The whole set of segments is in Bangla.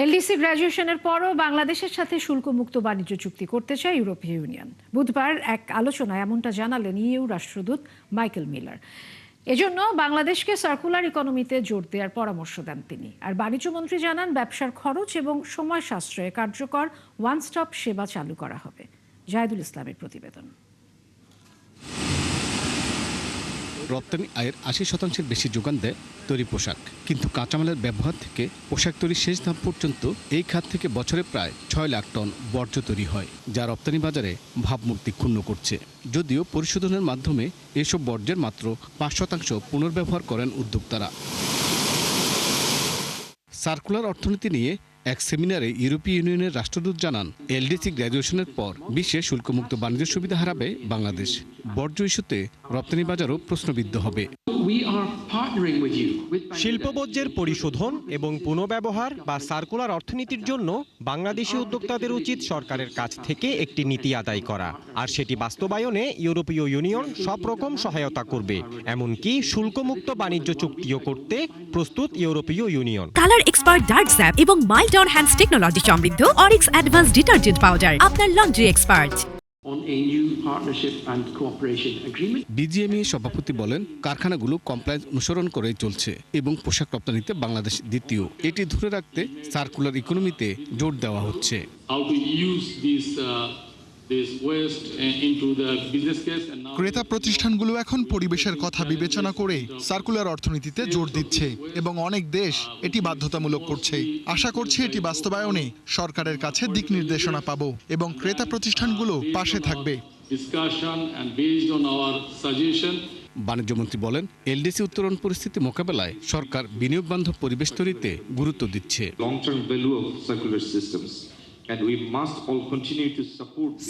এলডিসি গ্র্যাজুয়েশনের পরও বাংলাদেশের সাথে শুল্কমুক্ত বাণিজ্য চুক্তি করতে চায় ইউরোপীয় ইউনিয়ন। বুধবার এক আলোচনায় এমনটা জানালেন ইইউ রাষ্ট্রদূত মাইকেল মিলার। এজন্য বাংলাদেশকে সার্কুলার ইকোনমিতে জোর দেওয়ার পরামর্শ দেন তিনি। আর বাণিজ্যমন্ত্রী জানান, ব্যবসার খরচ এবং সময় সাশ্রয়ে কার্যকর ওয়ান স্টপ সেবা চালু করা হবে। জাহিদুল ইসলামের প্রতিবেদন। রপ্তানি আয়ের ৮০% বেশি যোগান দেয় তৈরি পোশাক, কিন্তু কাঁচামালের ব্যবহার থেকে পোশাক তৈরির শেষ ধাপ পর্যন্ত এই খাত থেকে বছরে প্রায় ৬ লাখ টন বর্জ্য তৈরি হয়, যা রপ্তানি বাজারে ভাবমূর্তি ক্ষুণ্ণ করছে। যদিও পরিশোধনের মাধ্যমে এসব বর্জ্যের মাত্র ৫% পুনর্ব্যবহার করেন উদ্যোক্তারা। সার্কুলার অর্থনীতি নিয়ে এক সেমিনারে ইউরোপীয় ইউনিয়নের রাষ্ট্রদূত জানান, এলডিসি গ্র্যাজুয়েশনের পর বিশ্বে শুল্কমুক্ত বাণিজ্য সুবিধা হারাবে বাংলাদেশ। বর্জ্য ইস্যুতে রপ্তানি বাজারও প্রশ্নবিদ্ধ হবে। শিল্পবর্জ্যের পরিশোধন এবং পুনর্ব্যবহার বা সার্কুলার অর্থনীতির জন্য বাংলাদেশি উদ্যোক্তাদের উচিত সরকারের কাছ থেকে একটি নীতি আদায় করা, আর সেটি বাস্তবায়নে ইউরোপীয় ইউনিয়ন সব রকম সহায়তা করবে। এমনকি শুল্কমুক্ত বাণিজ্য চুক্তিও করতে প্রস্তুত ইউরোপীয় union. Colour expert dark sap এবং মাইল্ড অন হ্যান্ডস টেকনোলজি সমৃদ্ধ অরিক্স অ্যাডভান্স ডিটারজেন্ট পাউডার, আপনার লন্ড্রি এক্সপার্ট। বিজিএমইএ সভাপতি বলেন, কারখানাগুলো কমপ্লায়েন্স অনুসরণ করে চলছে এবং পোশাক রপ্তানিতে বাংলাদেশ দ্বিতীয়। এটি ধরে রাখতে সার্কুলার ইকোনমিতে জোর দেওয়া হচ্ছে। ক্রেতা প্রতিষ্ঠানগুলো এখন পরিবেশের কথা বিবেচনা করে সার্কুলার অর্থনীতিতে জোর দিচ্ছে এবং অনেক দেশ এটি বাধ্যতামূলক করছে। আশা করছি এটি বাস্তবায়নে সরকারের কাছে দিক নির্দেশনা পাব এবং ক্রেতা প্রতিষ্ঠানগুলো পাশে থাকবে। বাণিজ্যমন্ত্রী বলেন, এলডিসি উত্তরণ পরিস্থিতি মোকাবেলায় সরকার বিনিয়োগ বান্ধব পরিবেশ তৈরিতে গুরুত্ব দিচ্ছে।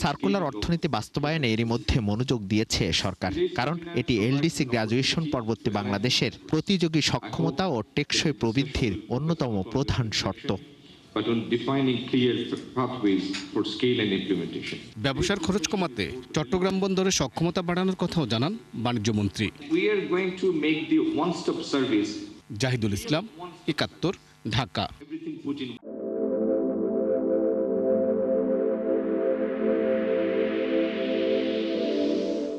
সার্কুলার অর্থনীতি বাস্তবায়নে এরই মধ্যে মনোযোগ দিয়েছে সরকার, কারণ এটি এলডিসি গ্র্যাজুয়েশন পরবর্তী বাংলাদেশের প্রতিযোগী সক্ষমতা ও টেকসই প্রবৃদ্ধির অন্যতম প্রধান শর্ত। ব্যবসার খরচ কমাতে চট্টগ্রাম বন্দরের সক্ষমতা বাড়ানোর কথাও জানান বাণিজ্যমন্ত্রী। জাহিদুল ইসলাম, ৭১, ঢাকা।